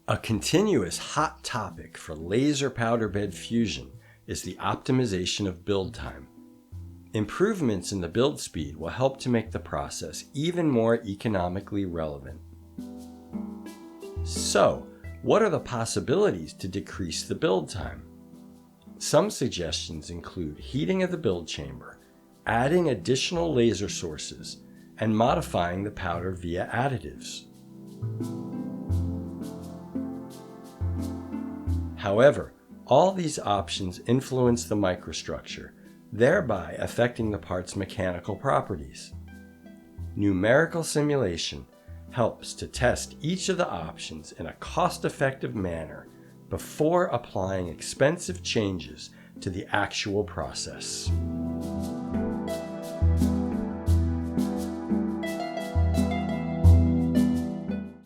A continuous hot topic for laser powder bed fusion is the optimization of build time. Improvements in the build speed will help to make the process even more economically relevant. So, what are the possibilities to decrease the build time? Some suggestions include heating of the build chamber, adding additional laser sources, and modifying the powder via additives. However, all these options influence the microstructure, thereby affecting the part's mechanical properties. Numerical simulation helps to test each of the options in a cost-effective manner before applying expensive changes to the actual process.